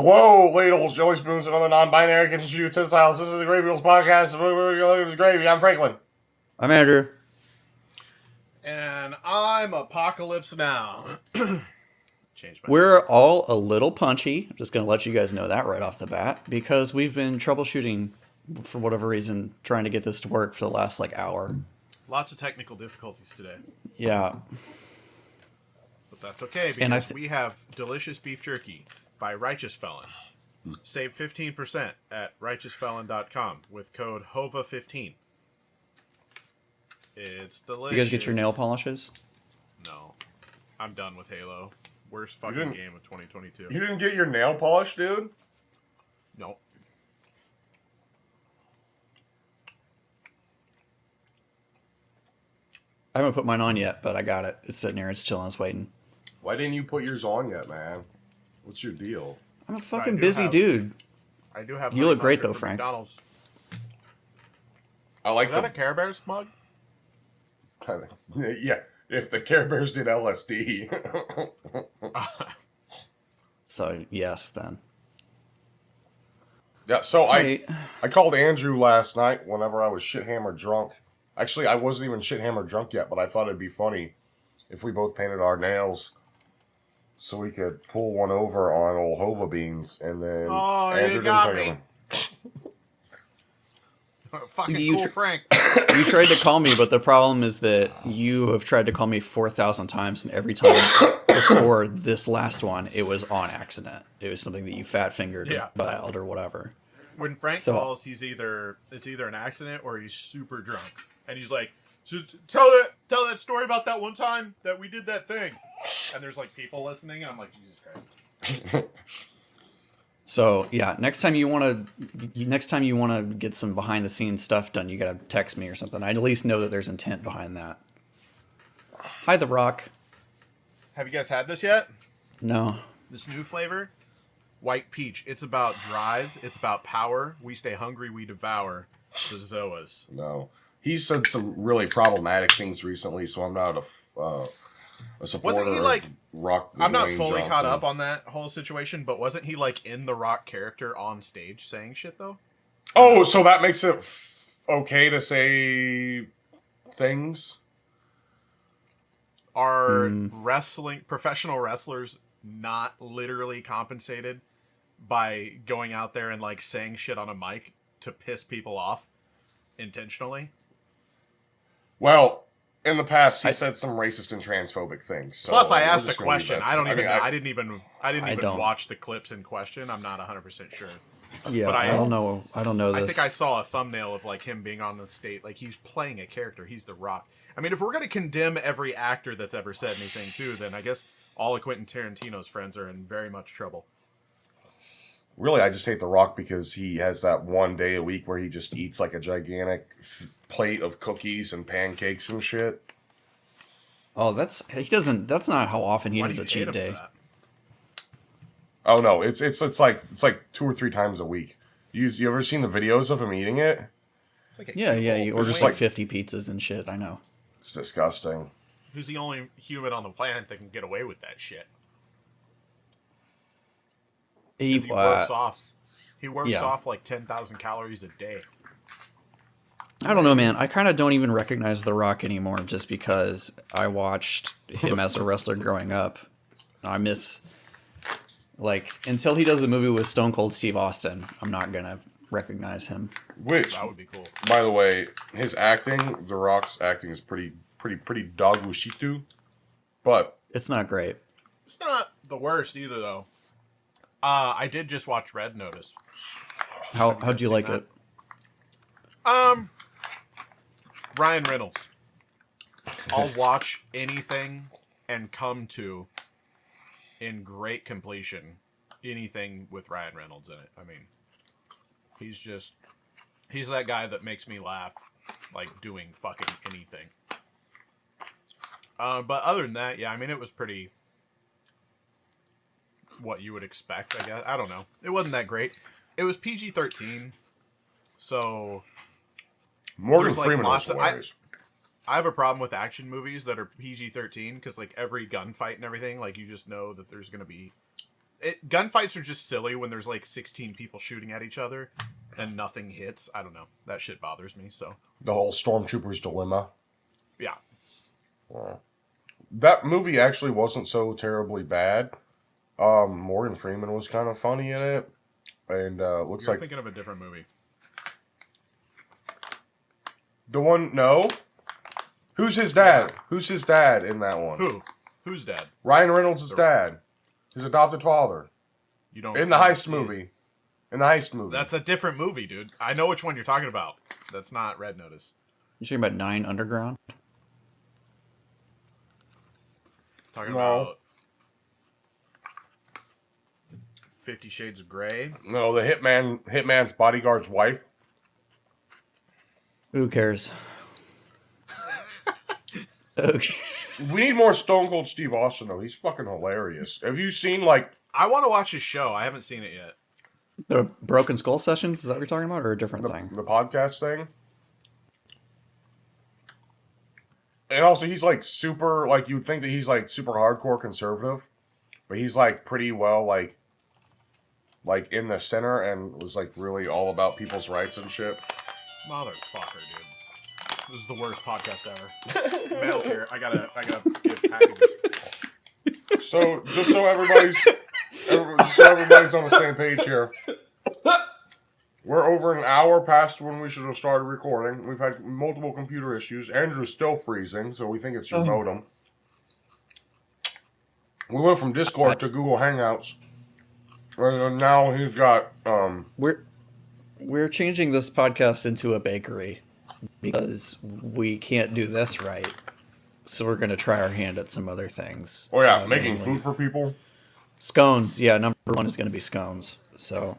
Hello, ladles, jelly spoons, and other non-binary kitchen shoe textiles. This is the Gravy Wheels podcast. We're Gravy. I'm Franklin. I'm Andrew. And I'm Apocalypse Now. We're all a little punchy. I'm just going to let you guys know that right off the bat because we've been troubleshooting for whatever reason, trying to get this to work for the last hour. Lots of technical difficulties today. Yeah. But that's okay because we have delicious beef jerky by Righteous Felon. Save 15% at righteousfelon.com with code HOVA15. It's delicious. You guys get your nail polishes? No. I'm done with Halo. Worst fucking game of 2022. You didn't get your nail polish, dude? Nope. I haven't put mine on yet, but I got it. It's sitting here. It's chilling. It's waiting. Why didn't you put yours on yet, man? What's your deal? I'm a fucking busy dude. I do have. You look great though, Frank. McDonald's. I like Is that a Care Bears mug? Kind of. Yeah. If the Care Bears did LSD. So yes, then. Yeah. So I called Andrew last night whenever I was shit hammered drunk. Actually, I wasn't even shit hammered drunk yet, but I thought it'd be funny if we both painted our nails so we could pull one over on old Hova beans, and then Andrew you got me. Fucking cool prank. You tried to call me, but the problem is that you have tried to call me 4,000 times, and every time before this last one, it was on accident. It was something that you fat fingered, dialed, or whatever. When Frank calls, it's either an accident or he's super drunk, and he's like, so "Tell that story about that one time that we did that thing," and there's people listening, and I'm like, Jesus Christ. So yeah, next time you want to get some behind the scenes stuff done, you gotta text me or something. I at least know that there's intent behind that. Hi, The Rock. Have you guys had this yet? No. This new flavor, White Peach. It's about drive. It's about power. We stay hungry. We devour. The Zoas. No, he said some really problematic things recently, so I'm not a supporter wasn't he of Rock. I'm not fully Johnson. caught up on that whole situation, but wasn't he in the Rock character on stage saying shit though? Oh, so that makes it okay to say things? Are professional wrestlers not literally compensated by going out there and saying shit on a mic to piss people off intentionally? Well, in the past, he said some racist and transphobic things. So plus, I asked a question. I didn't even don't. watch the clips in question. I'm not 100% sure. Yeah, but I don't know. I don't know this. I think I saw a thumbnail of him being on the stage, he's playing a character. He's The Rock. I mean, if we're gonna condemn every actor that's ever said anything too, then I guess all of Quentin Tarantino's friends are in very much trouble. Really, I just hate The Rock because he has that one day a week where he just eats a gigantic plate of cookies and pancakes and shit. Oh, that's not how often he does a cheat day. Oh no, it's like 2 or 3 times a week. You ever seen the videos of him eating it? Yeah, he orders 50 pizzas and shit. I know. It's disgusting. Who's the only human on the planet that can get away with that shit? He works off. He works off 10,000 calories a day. I don't know, man. I kind of don't even recognize The Rock anymore just because I watched him as a wrestler growing up. I miss, until he does a movie with Stone Cold Steve Austin, I'm not going to recognize him. Which, that would be cool. By the way, his acting, The Rock's acting is pretty dog bushitu, but it's not great. It's not the worst either, though. I did just watch Red Notice. How'd you like it? Ryan Reynolds. I'll watch anything and come to, in great completion, anything with Ryan Reynolds in it. I mean, he's that guy that makes me laugh, doing fucking anything. But other than that, yeah, I mean, it was pretty what you would expect, I guess. I don't know. It wasn't that great. It was PG-13, so Morgan Freeman was hilarious. I have a problem with action movies that are PG-13 because every gunfight and everything, you just know that there's going to be gunfights are just silly when there's like 16 people shooting at each other and nothing hits. I don't know. That shit bothers me. So The whole Stormtrooper's dilemma. yeah, That movie actually wasn't so terribly bad. Morgan Freeman was kind of funny in it, and looks you're like thinking of a different movie. the one. No, who's his dad? Who's his dad in that one? Who? Who's dad? Ryan Reynolds' dad, his adopted father, You don't in the heist see movie. it. In the heist movie. That's a different movie, dude. I know which one you're talking about. That's not Red Notice. You talking about 9 Underground? Talking No. about 50 Shades of Grey. No, the hitman's bodyguard's wife. Who cares? Okay. We need more Stone Cold Steve Austin though. He's fucking hilarious. Have you seen like I want to watch his show. I haven't seen it yet. The Broken Skull Sessions, is that what you're talking about, or a different thing? the podcast thing? And also, he's like super, like you'd think that he's like super hardcore conservative, but he's like pretty well like in the center and was like really all about people's rights and shit. Motherfucker, dude. This is the worst podcast ever. Mail's here. I gotta get packages. So just so everybody's on the same page here. We're over an hour past when we should have started recording. We've had multiple computer issues. Andrew's still freezing, so we think it's your modem. We went from Discord to Google Hangouts, and now he's got We're changing this podcast into a bakery because we can't do this right. So we're gonna try our hand at some other things. making mainly food for people. scones. Yeah, number 1 is gonna be scones. So,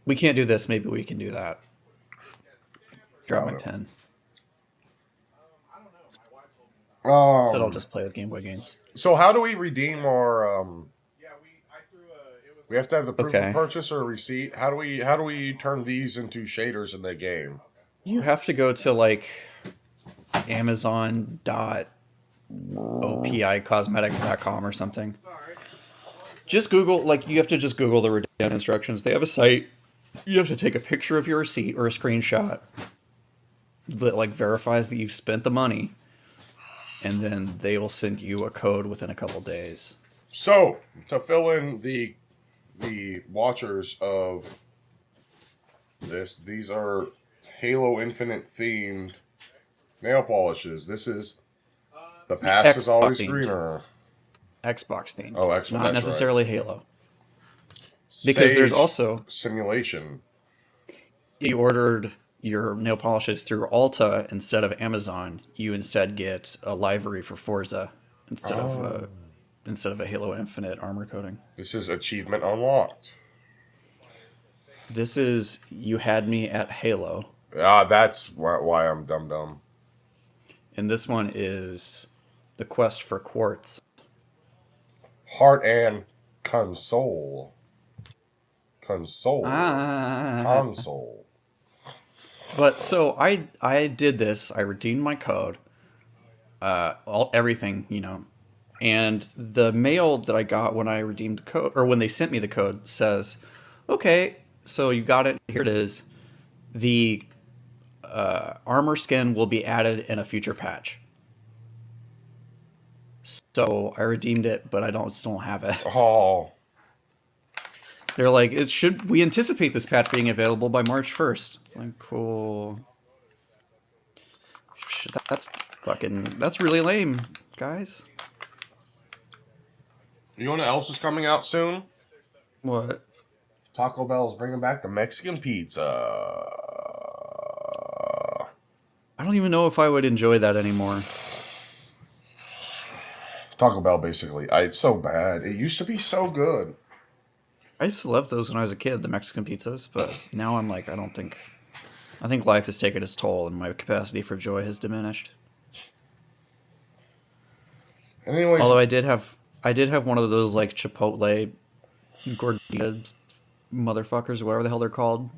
we can't do this. Maybe we can do that. Drop my pen. Instead, I'll just play with Game Boy games. So how do we redeem our? We have to have the proof Okay. of purchase or a receipt. How do we turn these into shaders in the game? You have to go to like Amazon.opicosmetics.com or something. Just Google, like, you have to just Google the redeem instructions. They have a site. You have to take a picture of your receipt or a screenshot that like verifies that you've spent the money, and then they will send you a code within a couple days. So to fill in the watchers of this, these are Halo Infinite themed nail polishes. This is the past is always Xbox greener. Xbox themed. Oh, Xbox, not that's necessarily Halo. Because there's also simulation. you ordered your nail polishes through Ulta instead of Amazon. You instead get a livery for Forza instead of a Halo Infinite armor coating. This is achievement unlocked. This is You Had Me at Halo. That's why I'm dumb. And this one is The Quest for Quartz. Heart and console. Console. Console. But so I did this. I redeemed my code. Everything, you know. And the mail that I got when I redeemed the code, or when they sent me the code, says, okay, so you got it. Here it is. The armor skin will be added in a future patch. So I redeemed it, but I still don't have it. Oh. They're like, we anticipate this patch being available by March 1st. It's like, cool. That's really lame, guys. You know what else is coming out soon? What? Taco Bell is bringing back the Mexican pizza. I don't even know if I would enjoy that anymore. Taco Bell, basically. It's so bad. It used to be so good. I used to love those when I was a kid, the Mexican pizzas, but now I'm like, I think life has taken its toll and my capacity for joy has diminished. And anyways, Although I did have one of those like Chipotle gorditas motherfuckers, whatever the hell they're called.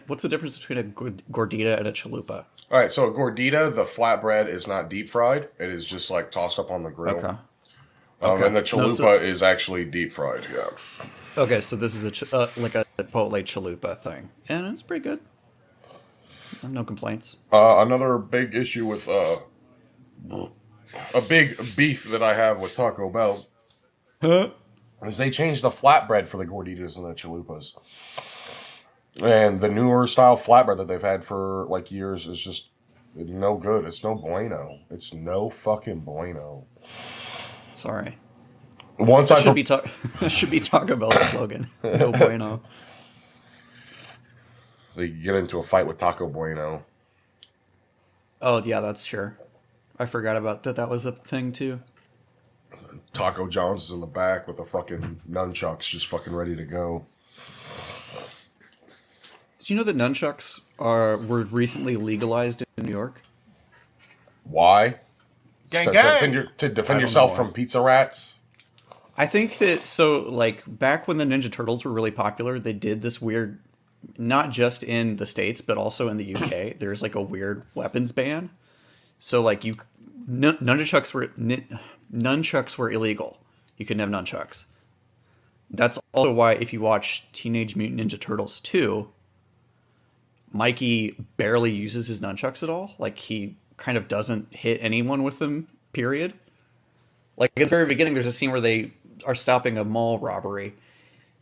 What's the difference between a gordita and a chalupa? all right, so a gordita, the flatbread is not deep fried. It is just like tossed up on the grill. Okay. Okay. And the No, chalupa is actually deep fried. Yeah. okay, so this is like a Chipotle chalupa thing, and it's pretty good. No complaints. Another big issue with a big beef that I have with Taco Bell Huh? is they changed the flatbread for the gorditas and the chalupas. And the newer style flatbread that they've had for like years is just no good. It's no bueno. It's no fucking bueno. Sorry. Once That I should be that should be Taco Bell's slogan. No bueno. they get into a fight with Taco Bueno. Oh yeah, that's sure. I forgot about that. That was a thing too. Taco John's is in the back with the fucking nunchucks just fucking ready to go. Did you know that nunchucks were recently legalized in New York? Why? Gang, to gang! defend know yourself why. from pizza rats? I think that so like back when the Ninja Turtles were really popular, they did this weird, not just in the States but also in the UK. There's like a weird weapons ban. So like nunchucks were illegal. You couldn't have nunchucks. That's also why if you watch Teenage Mutant Ninja Turtles 2, Mikey barely uses his nunchucks at all. Like he kind of doesn't hit anyone with them, period. Like at the very beginning there's a scene where they are stopping a mall robbery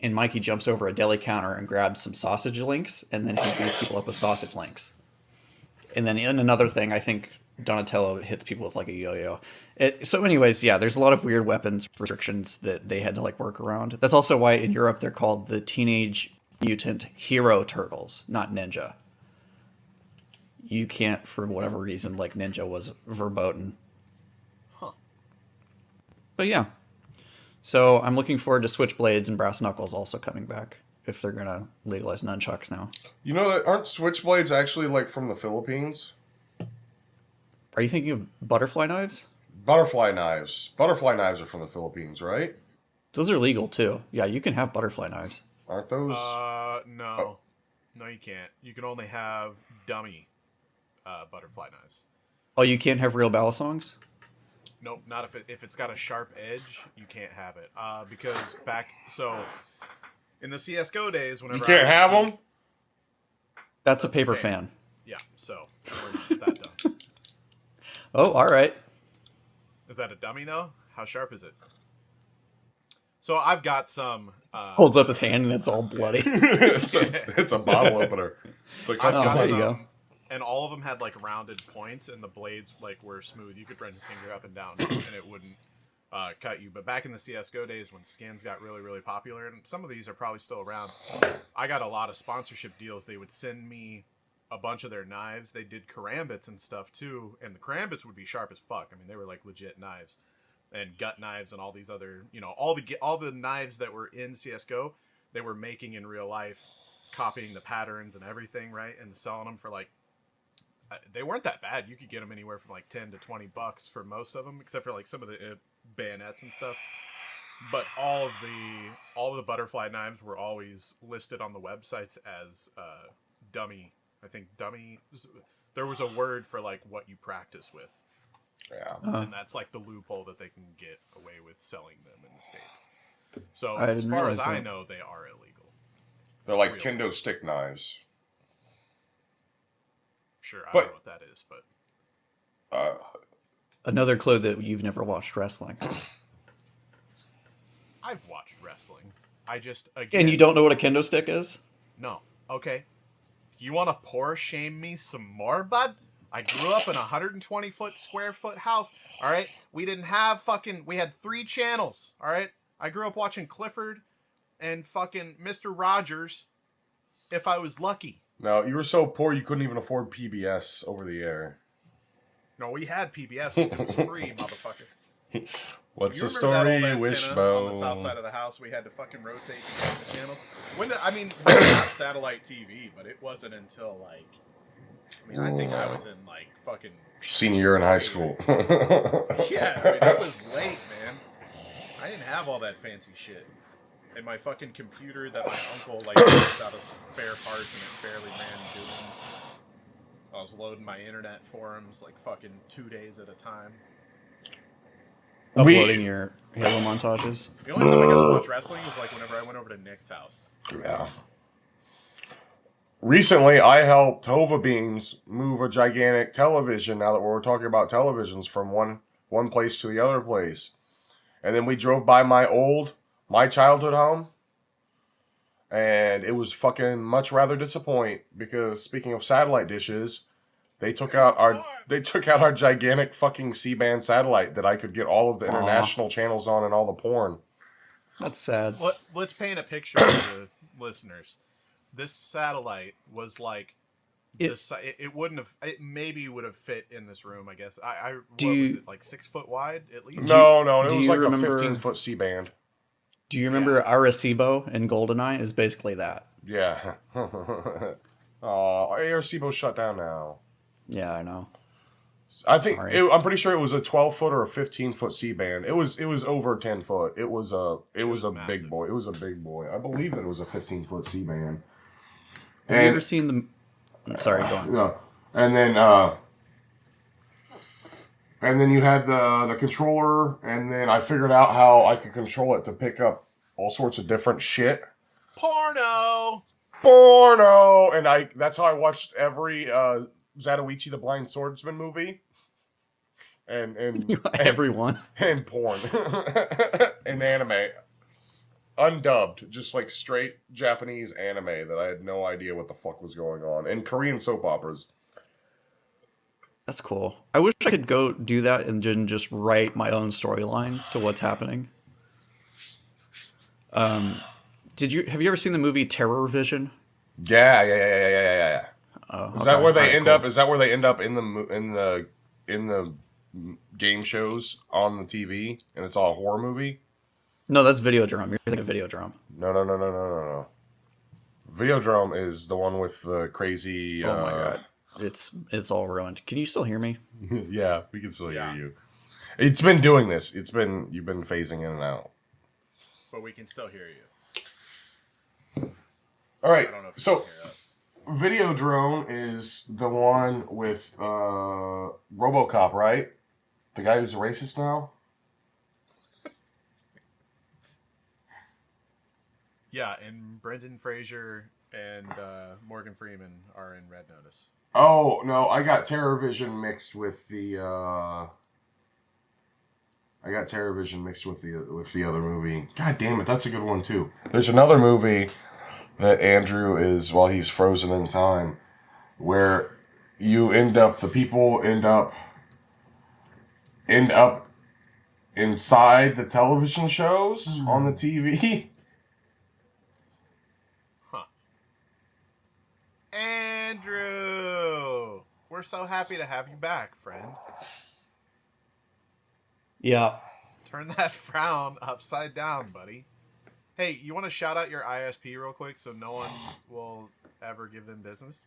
and Mikey jumps over a deli counter and grabs some sausage links and then he beats people up with sausage links. And then in another thing, I think Donatello hits people with like a yo-yo. So anyways, yeah, there's a lot of weird weapons restrictions that they had to like work around. That's also why in Europe they're called the Teenage Mutant Hero Turtles, not Ninja. You can't, for whatever reason, like Ninja was verboten. Huh. But yeah. So I'm looking forward to Switchblades and Brass Knuckles also coming back if they're gonna legalize nunchucks now. You know that aren't switchblades actually like from the Philippines? Are you thinking of butterfly knives? Butterfly knives. Butterfly knives are from the Philippines, right? Those are legal too. Yeah, you can have butterfly knives. Aren't those? No. Oh. No, you can't. You can only have dummy butterfly knives. Oh, you can't have real balisongs? Nope, not if it's got a sharp edge, you can't have it. Because in the CS:GO days, whenever You can't have them? That's a paper fan. fan. Yeah, so we're not that dumb. Oh, all right. Is that a dummy though? How sharp is it? So I've got some. Holds up his hand and it's all bloody. it's a bottle opener. Like, I've Oh, got there you some, go. and all of them had like rounded points, and the blades like were smooth. You could run your finger up and down, and it wouldn't cut you. But back in the CS:GO days, when skins got really, really popular, and some of these are probably still around, I got a lot of sponsorship deals. They would send me a bunch of their knives. They did karambits and stuff too, and the karambits would be sharp as fuck. I mean, they were like legit knives, and gut knives, and all these other, all the knives that were in CS:GO, they were making in real life, copying the patterns and everything, right, and selling them for like. They weren't that bad. You could get them anywhere from like $10 to $20 for most of them, except for like some of the bayonets and stuff. But all of the butterfly knives were always listed on the websites as dummy. I think dummy. There was a word for like what you practice with, yeah. and that's like the loophole that they can get away with selling them in the States. So I as didn't far as realize I that. know, they are illegal. They're like Real. kendo stick knives. Sure, I But- don't know what that is, but Another clue that you've never watched wrestling. I've watched wrestling. I just again. And you don't know what a kendo stick is? No. Okay. You want to poor shame me some more, bud? I grew up in a 120 square foot house. All right. We didn't have we had 3 channels. All right. I grew up watching Clifford and fucking Mr. Rogers if I was lucky. No, you were so poor you couldn't even afford PBS over the air. No, we had PBS because it was free, motherfucker. What's You the remember that story, old antenna on the south Wishbone? side of the house? We had to fucking rotate the channels. We got satellite TV, but it wasn't until like, I think I was in like fucking Senior year in high school. yeah. It was late, man. I didn't have all that fancy shit. And my fucking computer that my uncle like built out of spare parts and it barely ran doing. I was loading my internet forums like fucking 2 days at a time. uploading your Halo montages. The only time I got to watch wrestling was like whenever I went over to Nick's house. Yeah. Recently, I helped Hova Beans move a gigantic television, now that we're talking about televisions, from one place to the other place. And then we drove by my childhood home, and it was fucking much rather disappoint, because speaking of satellite dishes, they took out our gigantic fucking C-band satellite that I could get all of the international channels on and all the porn. That's sad. Let's paint a picture for the listeners. This satellite was like it wouldn't have, it maybe would have fit in this room, I guess. Was it, like 6 foot wide at least? No, it was like a 15-foot C-band. Do you remember Arecibo in GoldenEye is basically that? Yeah. Arecibo's shut down now. Yeah, I know. I'm pretty sure it was a 12-foot or a 15-foot C-band. It was over 10 foot. It was a big boy. It was a big boy. I believe that it was a 15-foot C-band. Have you ever seen the? I'm sorry, go on. Yeah, and then you had the controller, and then I figured out how I could control it to pick up all sorts of different shit. Porno, and that's how I watched every Zatoichi the Blind Swordsman movie. And everyone and porn and anime. Undubbed, just like straight Japanese anime that I had no idea what the fuck was going on. And Korean soap operas. That's cool. I wish I could go do that and just write my own storylines to what's happening. Have you ever seen the movie Terror Vision? Yeah. Is that where they end up? Is that where they end up in the game shows on the TV, and it's all a horror movie? No, that's Videodrome. You're thinking of Videodrome. No. Videodrome is the one with the crazy. Oh my god, it's all ruined. Can you still hear me? Yeah, we can still hear you. It's been doing this. You've been phasing in and out, but we can still hear you. All right, so Videodrome is the one with RoboCop, right? The guy who's a racist now. Yeah, and Brendan Fraser and Morgan Freeman are in Red Notice. Oh no, I got Terror Vision mixed with the. I got Terror Vision mixed with the other movie. God damn it, that's a good one too. There's another movie that Andrew is, while he's frozen in time, where the people end up inside the television shows on the TV. Andrew, we're so happy to have you back, friend. Yeah. Turn that frown upside down, buddy. Hey, you want to shout out your ISP real quick so no one will ever give them business?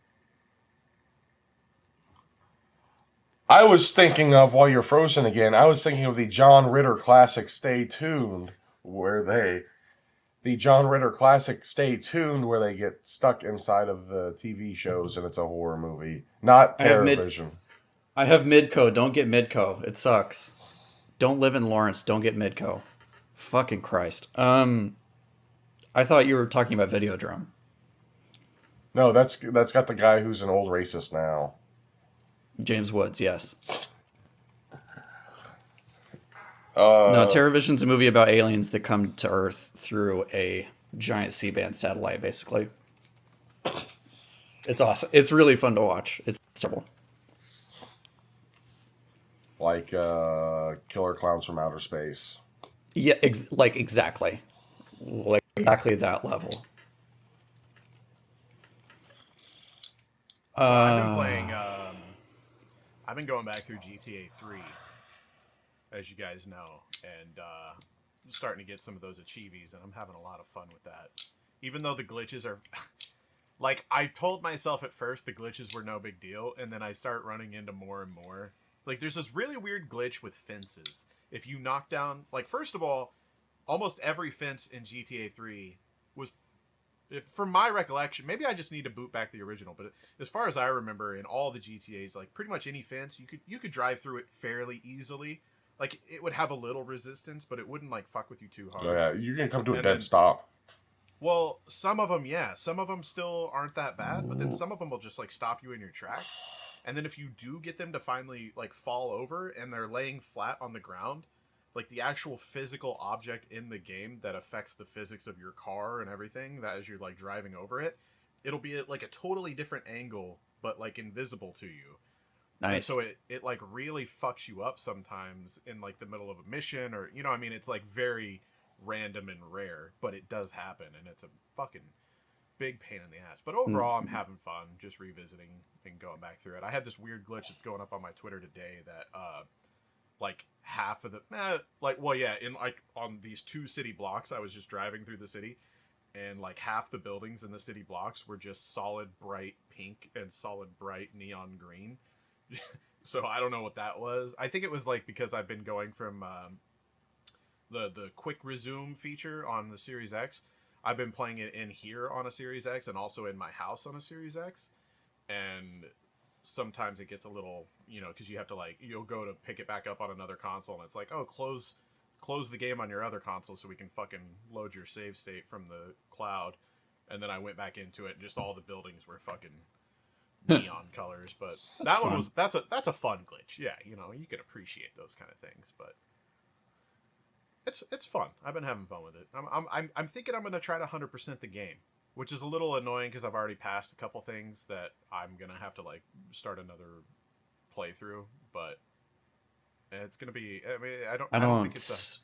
I was thinking of, while you're frozen again, I was thinking of the John Ritter classic Stay Tuned, where they get stuck inside of the TV shows and it's a horror movie. Not Terror Vision. I have Midco. Don't get Midco. It sucks. Don't live in Lawrence. Don't get Midco. Fucking Christ. I thought you were talking about Videodrome. No, that's got the guy who's an old racist now. James Woods, yes. No, Terror Vision's a movie about aliens that come to Earth through a giant C-band satellite, basically. It's awesome. It's really fun to watch. It's terrible. Like Killer Clowns from Outer Space. Yeah, exactly. Like exactly that level. So I've been playing. I've been going back through GTA 3, as you guys know, and starting to get some of those achievies, and I'm having a lot of fun with that. Even though the glitches are, like, I told myself at first the glitches were no big deal, and then I start running into more and more. Like, there's this really weird glitch with fences. If you knock down, like, first of all, almost every fence in GTA 3 was, from my recollection, maybe I just need to boot back the original, but as far as I remember, in all the GTAs, like, pretty much any fence, you could drive through it fairly easily, like it would have a little resistance, but it wouldn't like fuck with you too hard. Oh, yeah, you're gonna come to a And dead then- stop. Well, some of them, yeah, some of them still aren't that bad, but then some of them will just like stop you in your tracks. And then if you do get them to finally like fall over and they're laying flat on the ground, like the actual physical object in the game that affects the physics of your car and everything, that as you're like driving over it, it'll be at like a totally different angle, but like invisible to you. And Nice. so it like really fucks you up sometimes in like the middle of a mission, or you know what I mean, it's like very random and rare, but it does happen, and it's a fucking big pain in the ass. But overall, I'm having fun just revisiting and going back through it. I had this weird glitch that's going up on my Twitter today that like half of the in like on these 2 city blocks, I was just driving through the city, and like half the buildings in the city blocks were just solid bright pink and solid bright neon green. So I don't know what that was. I think it was like because I've been going from the quick resume feature on the Series X. I've been playing it in here on a Series X and also in my house on a Series X. And sometimes it gets a little, because you have to like, you'll go to pick it back up on another console and it's like, oh, close the game on your other console so we can fucking load your save state from the cloud. And then I went back into it and just all the buildings were fucking neon colors. But that's a fun glitch. Yeah, you can appreciate those kind of things, but it's fun. I've been having fun with it. I'm thinking I'm gonna try to 100% the game, which is a little annoying because I've already passed a couple things that I'm gonna have to like start another playthrough. But it's gonna be. I mean, I don't think it's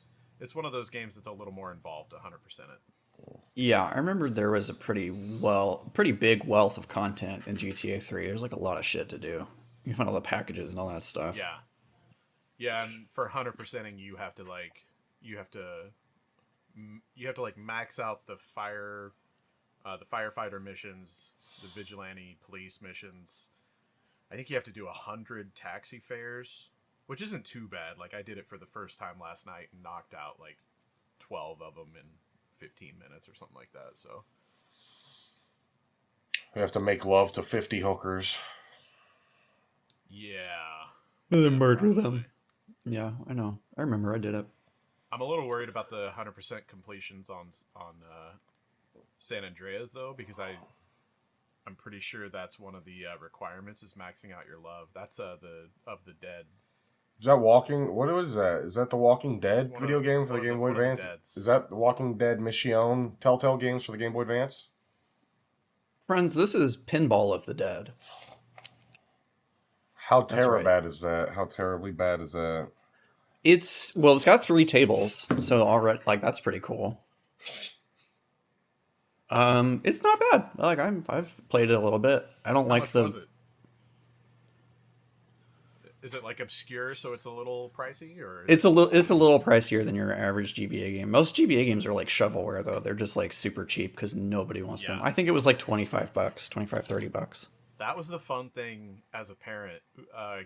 one of those games that's a little more involved to 100% it. Yeah, I remember there was a pretty big wealth of content in GTA 3. There's like a lot of shit to do. You find all the packages and all that stuff. Yeah, and for 100%ing, you have to like max out the firefighter missions, the vigilante police missions. I think you have to do 100 taxi fares, which isn't too bad. Like I did it for the first time last night and knocked out like 12 of them in 15 minutes or something like that. So We have to make love to 50 hookers. yeah, And then murder them. Yeah, I know. I remember I did it. I'm a little worried about the 100% completions on San Andreas though, because I'm pretty sure that's one of the requirements is maxing out your love. That's the of the Dead. Is that Walking? What is that? Is that the Walking Dead It's video game for the Game Boy one of the Advance? Deads. Is that the Walking Dead Mission Telltale games for the Game Boy Advance? Friends, this is Pinball of the Dead. How That's right. bad is that? How terribly bad is that? It's got 3 tables, so already like that's pretty cool. It's not bad. Like I've played it a little bit. I don't How like much the. was it? Is it like obscure, so it's a little pricey, or It's a little pricier than your average GBA game. Most GBA games are like shovelware though. They're just like super cheap because nobody wants them. Yeah. I think it was like $25, $30. that was the fun thing as a parent,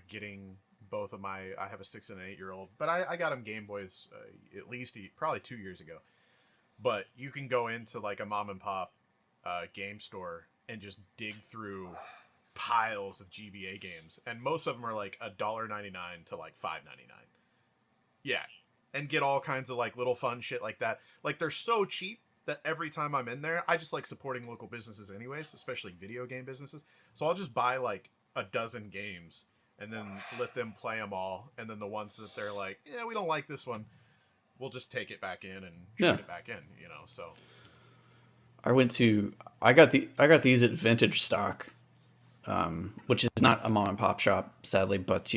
getting both of I have a 6 and an 8-year-old, but I got them Game Boys at least probably 2 years ago. But you can go into like a mom and pop game store and just dig through piles of GBA games, and most of them are like $1.99 to like $5.99. Yeah, and get all kinds of like little fun shit like that. Like they're so cheap that every time I'm in there, I just like supporting local businesses anyways, especially video game businesses. So I'll just buy like a dozen games and then let them play them all, and then the ones that they're like, yeah, we don't like this one, we'll just take it back in and trade it back in, so. I got these at Vintage Stock, which is not a mom and pop shop, sadly, but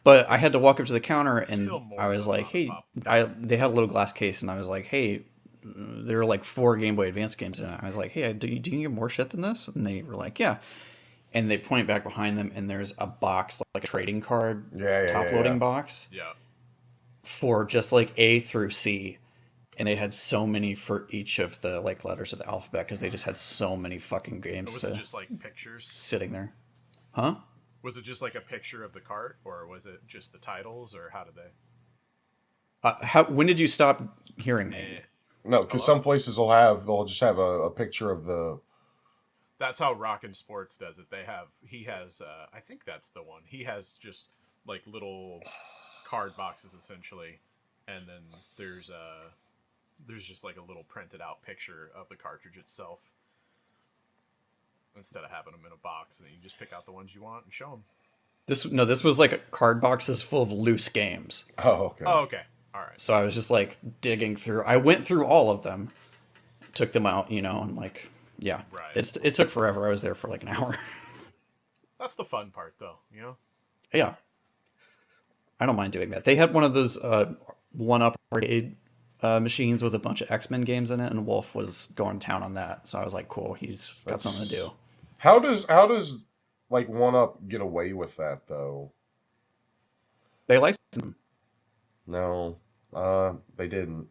but I had to walk up to the counter and I was like, hey, they had a little glass case and I was like, hey, there were like 4 Game Boy Advance games in it. I was like, hey, do you get more shit than this? And they were like, yeah. And they point back behind them and there's a box, like a trading card, top loading box. Yeah. For just like A through C. And they had so many for each of the like letters of the alphabet because they just had so many fucking games. Was it just like pictures sitting there? Huh? Was it just like a picture of the cart, or was it just the titles, or how did they? When did you stop hearing me? No, because some places they'll just have a picture of the. That's how Rockin' Sports does it. He has, I think that's the one. He has just like little card boxes essentially, and then there's just like a little printed out picture of the cartridge itself instead of having them in a box, and you just pick out the ones you want and show them. This was like card boxes full of loose games. Oh, okay. Oh, okay. All right. So I was just like digging through. I went through all of them, took them out, and like, yeah. Right. It took forever. I was there for like an hour. That's the fun part, though. Yeah. I don't mind doing that. They had one of those one-up arcade machines with a bunch of X-Men games in it, and Wolf was going to town on that. So I was like, cool, he's got something to do. How does like 1UP get away with that though? They licensed them. No, they didn't.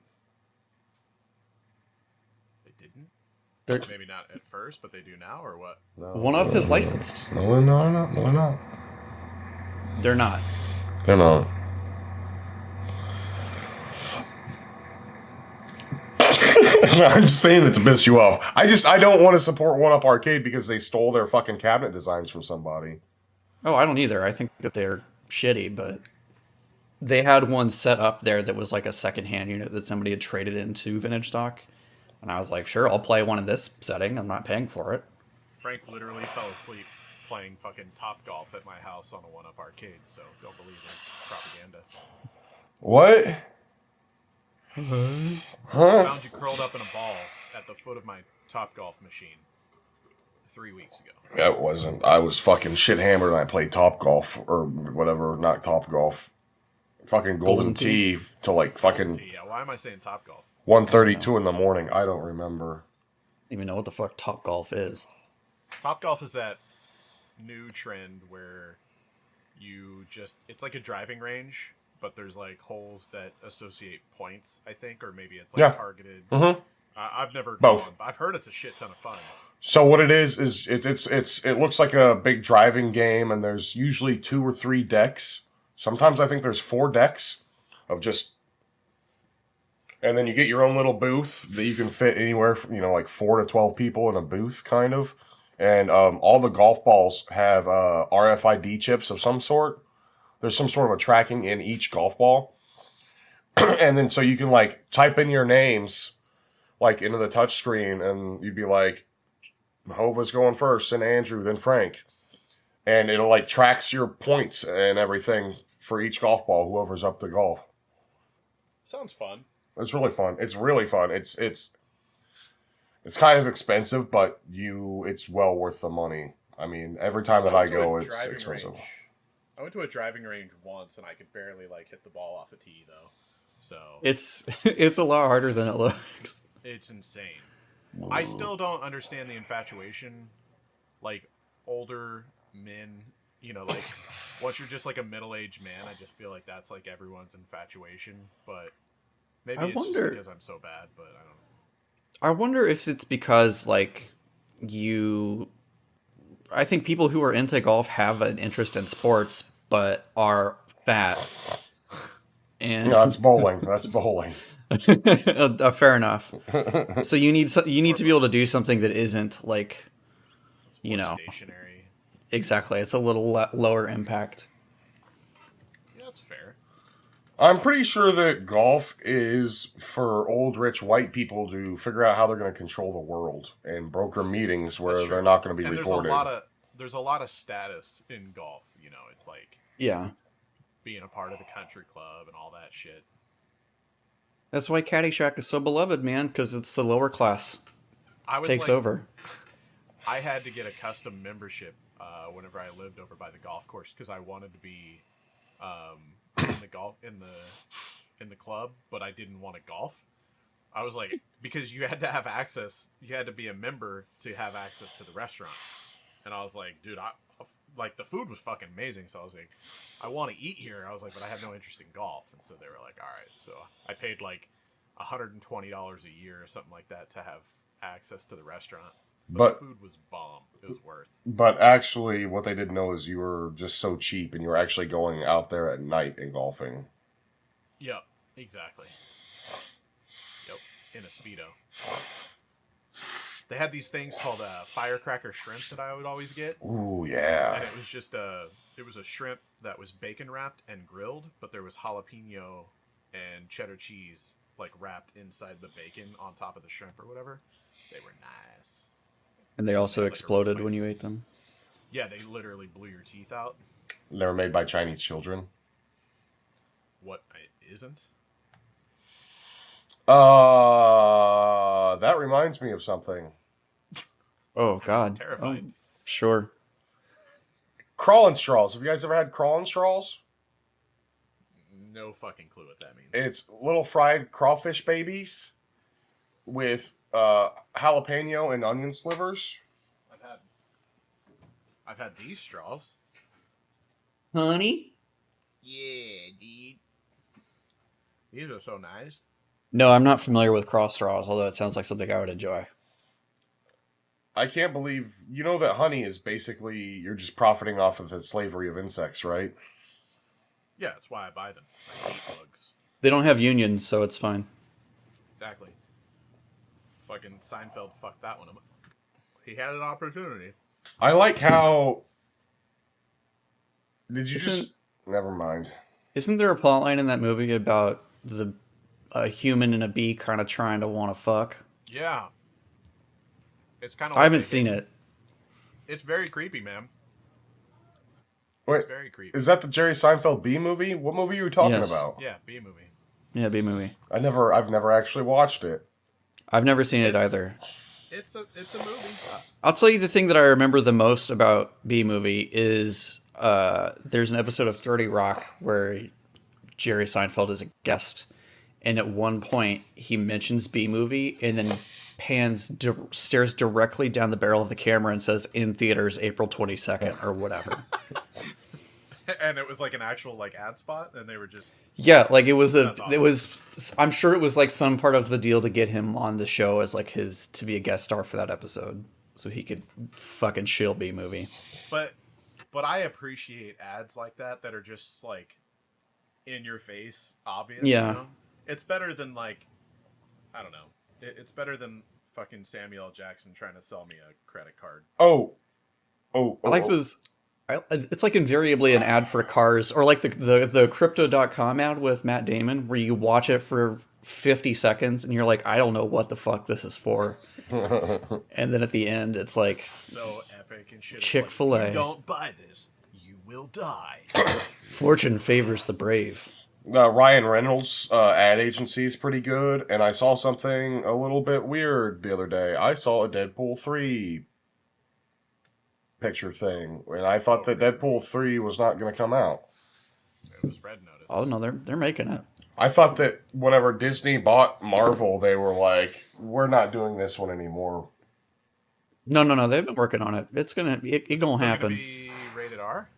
They didn't? They're, Maybe not at first, but they do now, or what? No. 1UP is licensed. No, not. They're not. They're not. I'm just saying it to piss you off. I don't want to support 1UP Arcade because they stole their fucking cabinet designs from somebody. Oh, I don't either. I think that they're shitty, but they had one set up there that was like a secondhand unit that somebody had traded into vintage stock. And I was like, sure, I'll play one in this setting. I'm not paying for it. Frank literally fell asleep playing fucking Top Golf at my house on a 1UP Arcade, so don't believe his propaganda. What? I found you curled up in a ball at the foot of my Top Golf machine 3 weeks ago. That wasn't. I was fucking shit hammered and I played Top Golf or whatever, not Top Golf. Fucking Golden Tee to like fucking Yeah, why am I saying Top Golf? 1:32 in the morning. I don't remember. I don't even know what the fuck Top Golf is. Top Golf is that new trend where it's like a driving range, but there's like holes that associate points, I think, or maybe it's like targeted. Mm-hmm. I've never Both. gone, but I've heard it's a shit ton of fun. So what it is it looks like a big driving game, and there's usually 2 or 3 decks. Sometimes I think there's 4 decks of just, and then you get your own little booth that you can fit anywhere from, like 4 to 12 people in a booth, kind of. And all the golf balls have RFID chips of some sort. There's some sort of a tracking in each golf ball. And then so you can like type in your names like into the touch screen, and you'd be like, Hova's going first, and Andrew, then Frank. And it'll like tracks your points and everything for each golf ball, whoever's up to golf. Sounds fun. It's really fun. It's really fun. It's kind of expensive, but it's well worth the money. I mean, every time that I go, it's expensive. I went to a driving range once, and I could barely like hit the ball off a tee, though. So it's a lot harder than it looks. It's insane. I still don't understand the infatuation, like older men. Like once you're just like a middle-aged man, I just feel like that's like everyone's infatuation. But maybe it's just because I'm so bad. But I don't know. I wonder if it's because like I think people who are into golf have an interest in sports, but are fat. And no, that's bowling. That's bowling. Fair enough. So you need to be able to do something that isn't like, stationary. Exactly. It's a little lower impact. Yeah, that's fair. I'm pretty sure that golf is for old, rich, white people to figure out how they're going to control the world and broker meetings where they're not going to be recorded. There's a lot of status in golf. It's like being a part of the country club and all that shit. That's why Caddyshack is so beloved, man, because it's the lower class takes over. I had to get a custom membership whenever I lived over by the golf course because I wanted to be in the club, but I didn't want to golf. I was like, because you had to have access, you had to be a member to have access to the restaurant, and I was like, dude, like the food was fucking amazing, so I was like, I want to eat here. I was like, but I have no interest in golf, and so they were like, all right. So I paid like $120 a year or something like that to have access to the restaurant. But the food was bomb. It was worth. But actually, what they didn't know is you were just so cheap, and you were actually going out there at night and golfing. Yep, exactly. Yep, in a Speedo. They had these things called firecracker shrimps that I would always get. Ooh, yeah. And it was just a shrimp that was bacon wrapped and grilled, but there was jalapeno and cheddar cheese like wrapped inside the bacon on top of the shrimp or whatever. They were nice. And they also Like, exploded real when you spices. ate them. Yeah, they literally blew your teeth out. They were made by Chinese children. What isn't? That reminds me of something. Oh God. Terrified. Oh, sure. Crawling straws. Have you guys ever had crawling straws? No fucking clue what that means. It's little fried crawfish babies with jalapeno and onion slivers. I've had these straws. Honey? Yeah, dude. These are so nice. No, I'm not familiar with cross straws, although it sounds like something I would enjoy. I can't believe you know that honey is basically you're just profiting off of the slavery of insects, right? Yeah, that's why I buy them. I hate bugs. They don't have unions, so it's fine. Exactly. Fucking Seinfeld fucked that one up. He had an opportunity. I like how. Did you Isn't- just? Never mind. Isn't there a plot line in that movie about a human and a bee kind of trying to want to fuck? Yeah. It's kind of. I haven't seen it. It's very creepy, man. Wait, It's very creepy. is that the Jerry Seinfeld B movie? What movie are you talking Yes. about? Yeah, B movie. Yeah, bee movie. I've never actually watched it. I've never seen it It's- either. It's a movie. I'll tell you the thing that I remember the most about B movie is there's an episode of 30 Rock where Jerry Seinfeld is a guest, and at one point he mentions B movie and then stares directly down the barrel of the camera and says in theaters April 22nd or whatever. And it was like an actual like ad spot, and they were just Yeah, like it was That's awesome. it was I'm sure it was like some part of the deal to get him on the show as like his to be a guest star for that episode so he could fucking shill B movie. But I appreciate ads like that are just like in your face, obvious. Yeah. You know? It's better than like I don't know. It's better than fucking Samuel L. Jackson trying to sell me a credit card. Oh. I like this. It's like invariably an ad for cars, or like the crypto.com ad with Matt Damon, where you watch it for 50 seconds and you're like, I don't know what the fuck this is for. And then at the end, it's like, So epic and shit. It's Chick-fil-A. Like, if you don't buy this, you will die. fortune favors the brave. Ryan Reynolds' ad agency is pretty good, and I saw something a little bit weird the other day. I saw a Deadpool 3 picture thing, and I thought that Deadpool 3 was not going to come out. It was Red Notice. Oh no, they're making it. I thought that whenever Disney bought Marvel, they were like, we're not doing this one anymore. No, they've been working on it. It's gonna Is it this gonna still happen. Be rated R.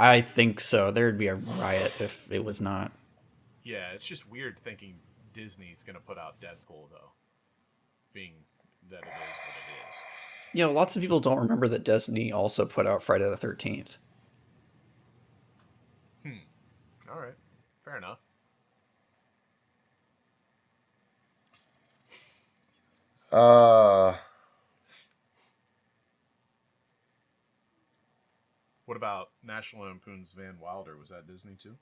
I think so. There'd be a riot if it was not. Yeah, it's just weird thinking Disney's gonna put out Deadpool though, being that it is what it is. You know, lots of people don't remember that Disney also put out Friday the 13th. All right, fair enough. What about National Lampoon's Van Wilder? Was that Disney too?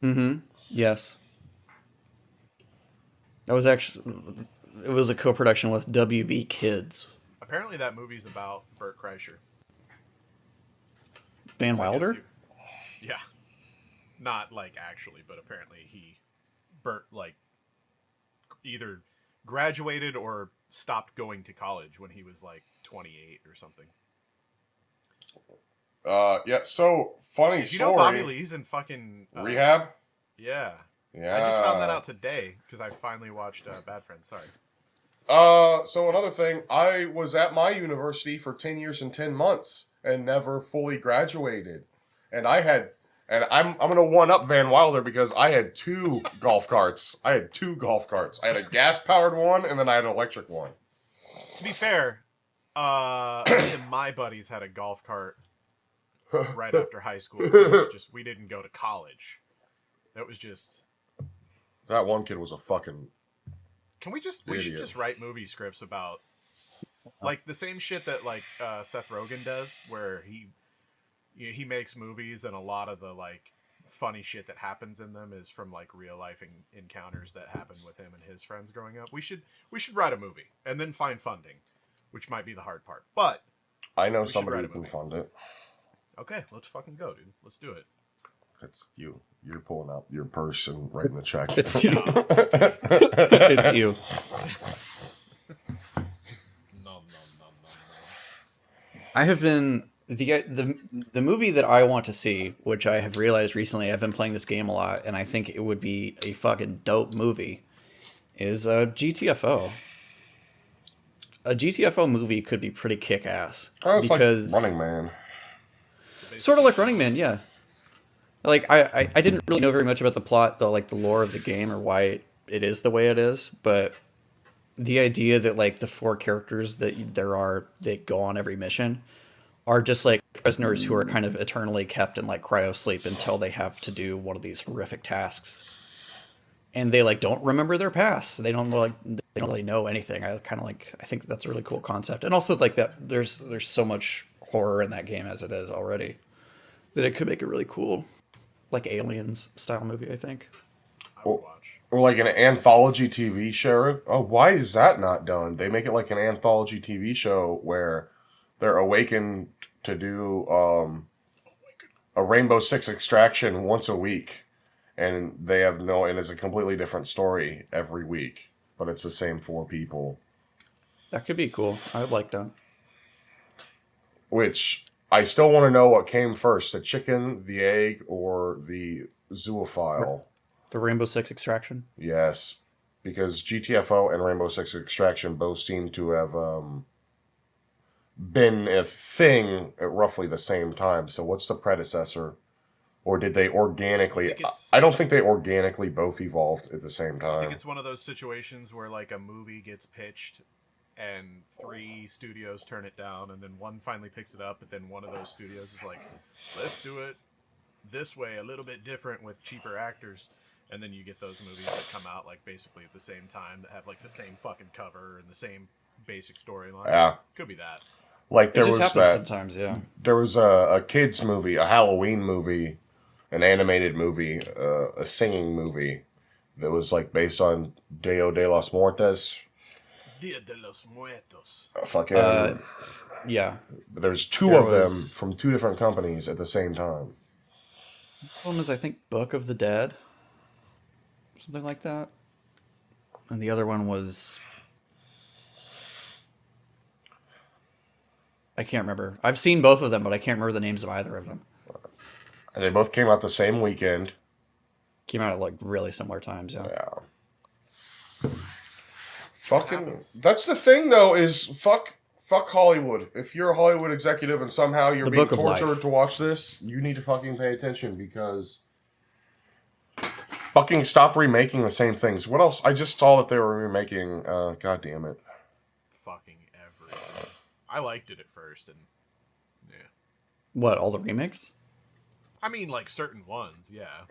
Mm-hmm. Yes. That was actually it was a co-production with WB Kids. Apparently, that movie's about Burt Kreischer. Van So I guess Wilder? yeah, not like actually, but apparently Burt like either graduated or stopped going to college when he was like 28 or something. Yeah, so, funny Did you story. know Bobby Lee's in fucking Rehab? Yeah. Yeah. I just found that out today because I finally watched Bad Friends. Sorry. So another thing, I was at my university for 10 years and 10 months and never fully graduated. And I'm going to one up Van Wilder because I had two golf carts. I had a gas-powered one and then I had an electric one. To be fair, me and my buddies had a golf cart right after high school. So we didn't go to college. That was just That one kid was a fucking We should just write movie scripts about like the same shit that like Seth Rogen does, where he makes movies and a lot of the like funny shit that happens in them is from like real life encounters that happened with him and his friends growing up. We should write a movie and then find funding, which might be the hard part. But I know somebody who can fund it. Okay, let's fucking go, dude. Let's do it. It's you. You're pulling out your purse and writing the check. It's you. It's you. No. I have been the movie that I want to see, which I have realized recently. I've been playing this game a lot, and I think it would be a fucking dope movie. Is GTFO. A GTFO movie could be pretty kick-ass. Oh, it's because like Running Man. Sort of like Running Man, yeah. Like I didn't really know very much about the plot, the lore of the game or why it is the way it is, but the idea that like the 4 characters that go on every mission are just like prisoners who are kind of eternally kept in like cryo sleep until they have to do one of these horrific tasks. And they like don't remember their past. They don't really know anything. I think that's a really cool concept. And also like that there's so much horror in that game as it is already that it could make it really cool. Like Aliens style movie, I think. I would watch. Or like an anthology TV show. Oh, why is that not done? They make it like an anthology TV show where they're awakened to do a Rainbow Six extraction once a week, and and it's a completely different story every week, but it's the same 4 people. That could be cool. I would like that. Which I still want to know what came first, the chicken, the egg, or the zoophile. The Rainbow Six Extraction? Yes, because GTFO and Rainbow Six Extraction both seem to have been a thing at roughly the same time. So what's the predecessor? Or did they organically... I don't think they organically both evolved at the same time. I think it's one of those situations where like a movie gets pitched and 3 studios turn it down, and then one finally picks it up, but then one of those studios is like, let's do it this way, a little bit different with cheaper actors. And then you get those movies that come out like basically at the same time that have like the same fucking cover and the same basic storyline. Yeah. Could be that. Like there was happens sometimes, yeah. There was a kids movie, a Halloween movie, an animated movie, a singing movie that was like based on Dia de los Muertos. Dia de los Muertos. Fucking yeah. There's 2 of them from 2 different companies at the same time. One was I think Book of the Dead, something like that, and the other one was I can't remember. I've seen both of them, but I can't remember the names of either of them. And they both came out the same weekend. Came out at like really similar times, yeah. Yeah. Fucking. That's the thing, though, is fuck Hollywood. If you're a Hollywood executive and somehow you're being tortured to watch this, you need to fucking pay attention because fucking stop remaking the same things. What else? I just saw that they were remaking. God damn it. Fucking everything. I liked it at first, and yeah. What, all the remakes? I mean, like certain ones, yeah.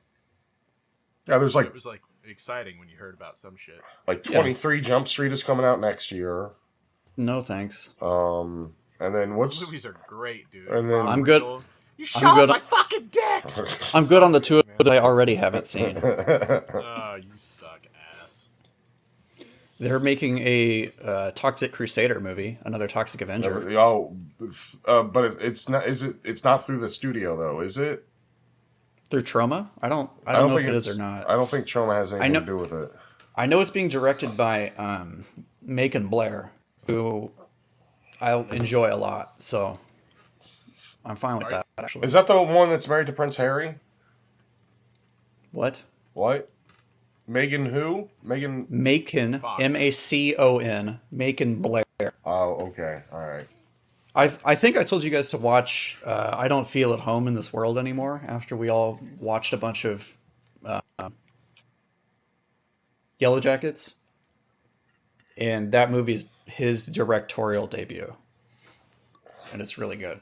Yeah, there's like it was like exciting when you heard about some shit. Like 23 Jump Street is coming out next year. No thanks. And then what's Those movies are great, dude. And then I'm good. You shot my fucking dick. I'm good on the 2 that I already haven't seen. Oh, you suck ass. They're making a Toxic Crusader movie, another Toxic Avenger. Oh, but it's not. Is it? It's not through the studio though, is it? Through Troma? I don't know if it is or not. I don't think Troma has anything to do with it. I know it's being directed by Macon Blair, who I enjoy a lot, so I'm fine with that, actually. Is that the one that's married to Prince Harry? What? What? Megan who? Megan... Macon, Macon, Macon Blair. Oh, okay. All right. I think I told you guys to watch I Don't Feel at Home in This World Anymore after we all watched a bunch of Yellow Jackets. And that movie's his directorial debut. And it's really good.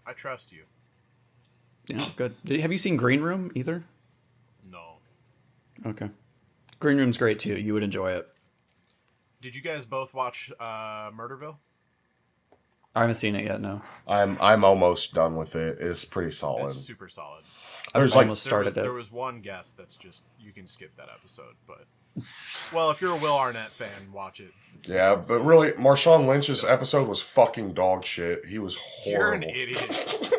I trust you. Yeah, good. Have you seen Green Room either? No. Okay. Green Room's great too. You would enjoy it. Did you guys both watch Murderville? I haven't seen it yet. No, I'm almost done with it. It's pretty solid. It's super solid. I've almost started There it. was one guest that's just, you can skip that episode, but well, if you're a Will Arnett fan, watch it. Yeah, but really, Marshawn Lynch's episode was fucking dog shit. He was You're an horrible. idiot.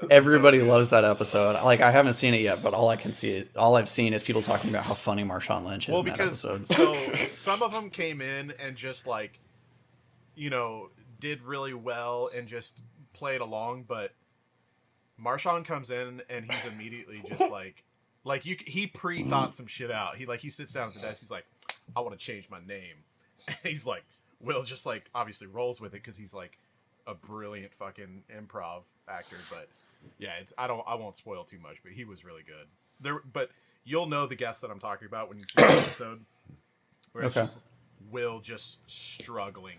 Everybody loves that episode. Like, I haven't seen it yet, but all I've seen is people talking about how funny Marshawn Lynch is in that episode. So some of them came in and just like, did really well and just played along, but Marshawn comes in and he's immediately just he pre-thought some shit out. He sits down at the desk. He's like, I want to change my name. And he's like, Will just like obviously rolls with it because he's like a brilliant fucking improv actor. But yeah, I won't spoil too much, but he was really good. But you'll know the guest that I'm talking about when you see the episode, where it's just Will just struggling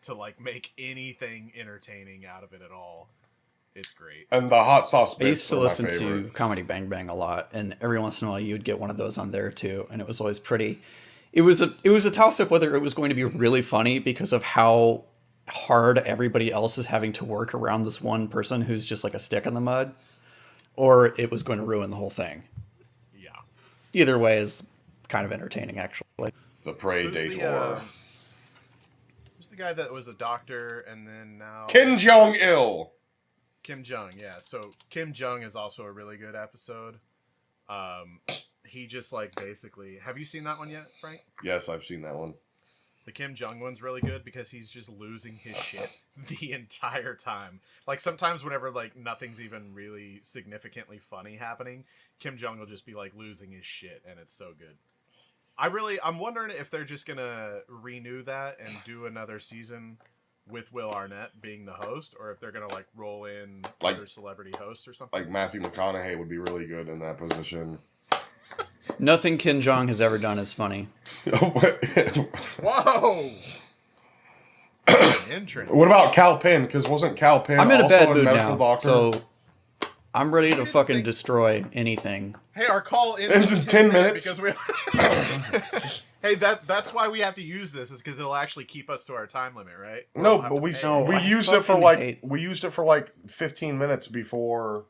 to like make anything entertaining out of it at all. It's great. And the hot sauce bits I used to are my listen favorite. to Comedy Bang Bang a lot, and every once in a while you'd get one of those on there too, and it was always pretty. It was a toss up whether it was going to be really funny because of how hard everybody else is having to work around this one person who's just like a stick in the mud, or it was going to ruin the whole thing. Yeah. Either way is kind of entertaining, actually. The Predator. Who's the guy that was a doctor and then now Kim Jong-il. Kim Jong, yeah. So Kim Jong is also a really good episode. He just like basically, have you seen that one yet, Frank? Yes, I've seen that one. The Kim Jong one's really good because he's just losing his shit the entire time. Like sometimes whenever like nothing's even really significantly funny happening, Kim Jong will just be like losing his shit, and it's so good. I'm wondering if they're just gonna renew that and do another season with Will Arnett being the host, or if they're gonna like roll in Like- other celebrity hosts or something. Like Matthew McConaughey would be really good in that position. Nothing Kim Jong has ever done is funny. Whoa! Entrance. What about Cal Penn? Because wasn't Cal Penn I'm in a also bad a mood medical now, doctor? so I'm ready to fucking destroy anything. Hey, our call Ends in 10 minutes. because we. Hey, that's why we have to use this, is because it'll actually keep us to our time limit, right? No, We'll have but to we pay. No, I used it for fucking like hate- 15 minutes before.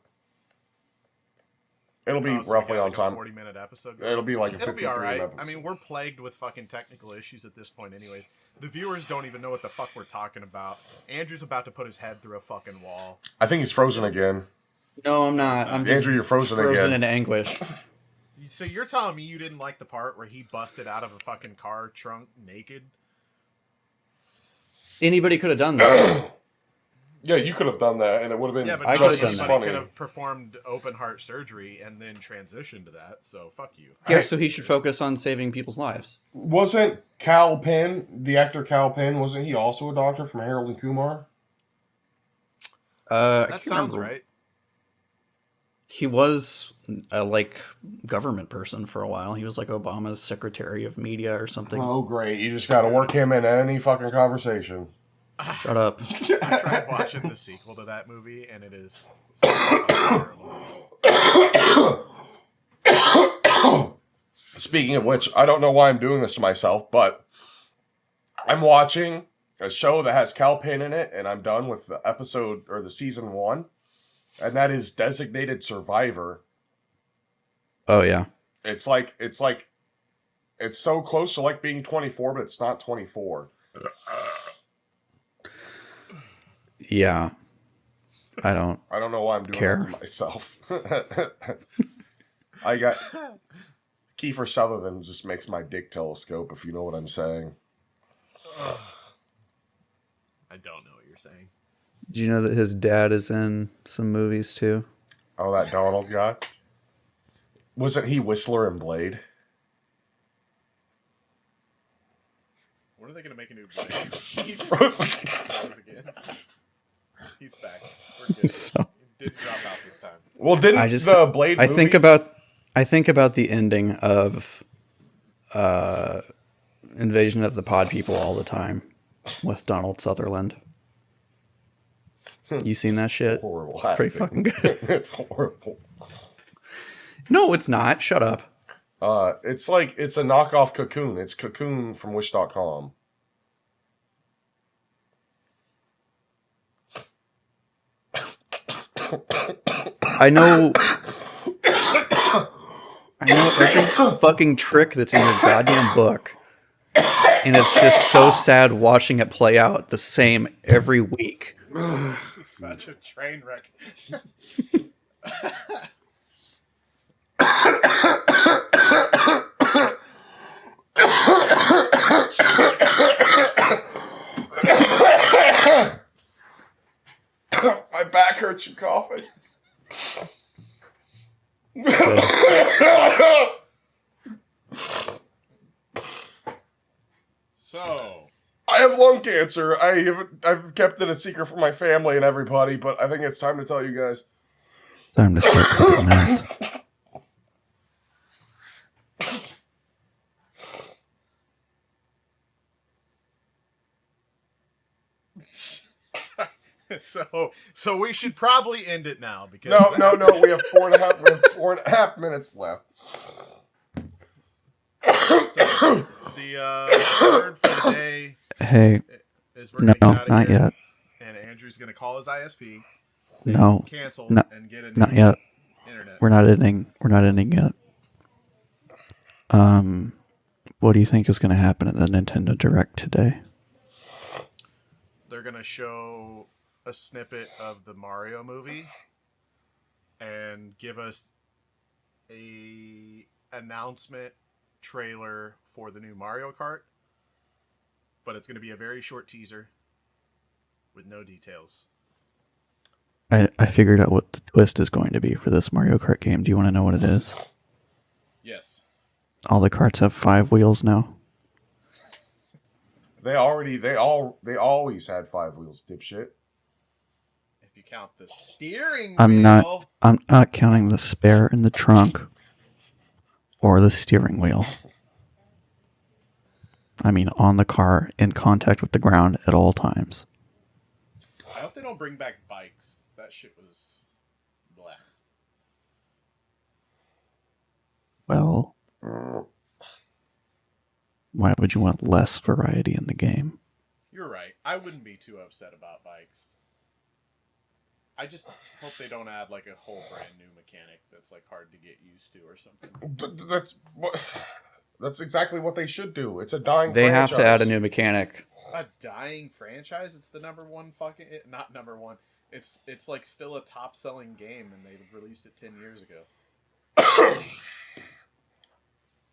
It'll be Oh, so we roughly got, on like, time. a 40-minute episode. It'll be like a It'll 53 be all right. episode. I mean, we're plagued with fucking technical issues at this point, anyways. The viewers don't even know what the fuck we're talking about. Andrew's about to put his head through a fucking wall. I think he's frozen again. No, I'm not. I'm just Andrew, you're frozen frozen again. in anguish. So you're telling me you didn't like the part where he busted out of a fucking car trunk naked? Anybody could have done that. Yeah, you could have done that, and it would have been Yeah, but I not could've just done as anybody funny. could have performed open heart surgery and then transitioned to that. So fuck you. Yeah, so he should focus on saving people's lives. Wasn't Cal Penn, the actor Cal Penn, wasn't he also a doctor from Harold and Kumar? I That can't sounds remember. right. He was a government person for a while. He was like Obama's Secretary of Media or something. Oh, great. You just got to work him in any fucking conversation. Shut up. I tried watching the sequel to that movie, and it is so terrible. Speaking of which, I don't know why I'm doing this to myself, but I'm watching a show that has Cal Penn in it, and I'm done with the episode or the season 1, and that is Designated Survivor. Oh, yeah. It's so close to like being 24, but it's not 24. Yeah. I don't. I don't know why I'm doing Care. that to myself. I got Kiefer Sutherland just makes my dick telescope, if you know what I'm saying. I don't know what you're saying. Did you know that his dad is in some movies too? Oh, that Donald guy. Wasn't he Whistler and Blade? When are they going to make a new Blade? He's frozen. Again. He's back. We're good. So He didn't drop out this time. Well, didn't I just the Blade I movie... think about the ending of Invasion of the Pod People all the time with Donald Sutherland. You seen that shit? Horrible. It's pretty fucking good. It's horrible. No, it's not. Shut up. It's a knockoff Cocoon. It's Cocoon from Wish.com. I know every fucking trick that's in your goddamn book. And it's just so sad watching it play out the same every week. This is such a train wreck. My back hurts from coughing. So, I have lung cancer. I've kept it a secret from my family and everybody, but I think it's time to tell you guys. Time to start cooking meth. so we should probably end it now because No. We have 4.5 minutes left. So, the word for the day Hey, is we're gonna get out of not here, yet. and Andrew's gonna call his ISP, No, cancel, and get a not new yet. internet. We're not ending yet. What do you think is going to happen at the Nintendo Direct today? They're gonna show a snippet of the Mario movie and give us a announcement trailer for the new Mario Kart, but it's going to be a very short teaser with no details. I figured out what the twist is going to be for this Mario Kart game. Do you want to know what it is? Yes. All the karts have 5 wheels now. They always had 5 wheels, dipshit. If you count the steering I'm wheel. not counting the spare in the trunk or the steering wheel. I mean on the car in contact with the ground at all times. I hope they don't bring back bikes. That shit was blah. Well, why would you want less variety in the game? You're right. I wouldn't be too upset about bikes. I just hope they don't add like a whole brand new mechanic that's like hard to get used to or something. That's exactly what they should do. It's a dying They franchise. have to add a new mechanic. A dying franchise? It's the number one fucking... not number one. It's like still a top-selling game, and they released it 10 years ago.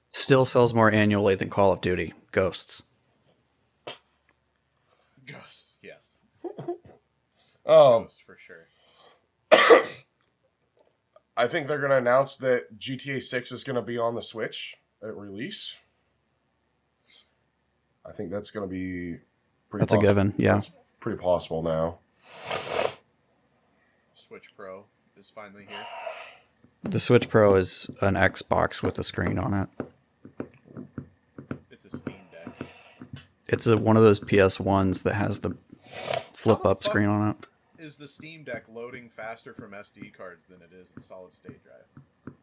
Still sells more annually than Call of Duty. Ghosts. Ghosts, yes. Um, Ghosts, for sure. I think they're going to announce that GTA 6 is going to be on the Switch at release. I think that's going to be pretty That's a given, yeah. That's pretty possible now. Switch Pro is finally here. The Switch Pro is an Xbox with a screen on it. It's a Steam Deck. It's one of those PS1s that has the flip-up screen on it. Is the Steam Deck loading faster from SD cards than it is in solid-state drive?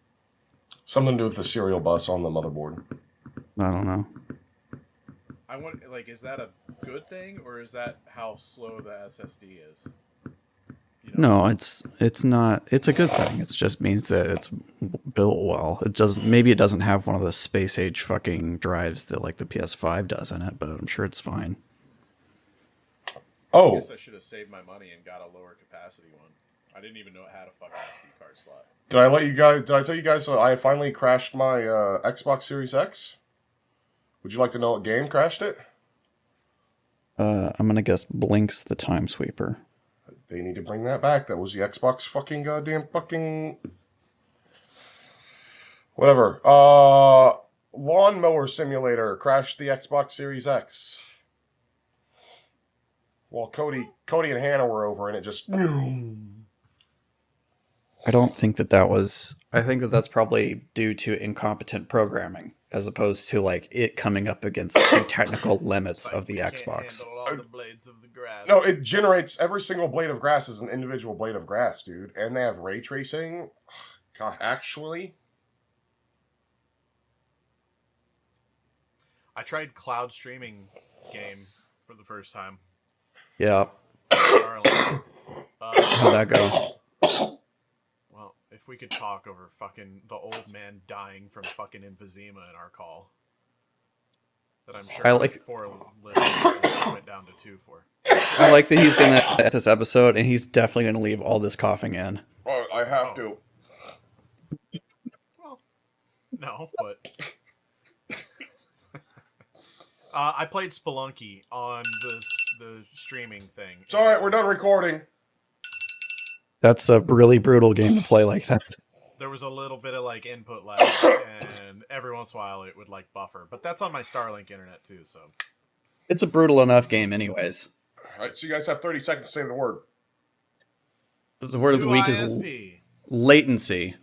Something to do with the serial bus on the motherboard. I don't know. I want, like, is that a good thing, or is that how slow the SSD is? You know? No, it's not. It's a good thing. It just means that it's built well. Maybe it doesn't have one of the space age fucking drives that like the PS5 does in it, but I'm sure it's fine. I Oh, guess I should have saved my money and got a lower capacity one. I didn't even know it had a fucking SD card slot. did I tell you guys I finally crashed my Xbox Series X? Would you like to know what game crashed it? I'm gonna guess Blink's the Time Sweeper. They need to bring that back. That was the Xbox fucking goddamn fucking... Whatever. Lawnmower Simulator crashed the Xbox Series X. While Cody and Hannah were over and it just... I don't think that was. I think that's probably due to incompetent programming, as opposed to like it coming up against the technical limits of the Xbox. All the blades of the grass. No, it generates... Every single blade of grass is an individual blade of grass, dude. And they have ray tracing. God, actually... I tried cloud streaming game for the first time. Yeah. Starlink. How'd that go? Well, if we could talk over fucking the old man dying from fucking emphysema in our call. That I'm sure I like- 4 listeners went down to 2 for. I like that he's gonna edit this episode, and he's definitely gonna leave all this coughing in. Oh, I have to. Well, no, but I played Spelunky on the streaming thing. It's all right. We're done recording. That's a really brutal game to play like that. There was a little bit of like input lag, and every once in a while it would like buffer. But that's on my Starlink internet too. So It's a brutal enough game, anyways. All right, so you guys have 30 seconds to say the word. The word of the week is UISP. latency.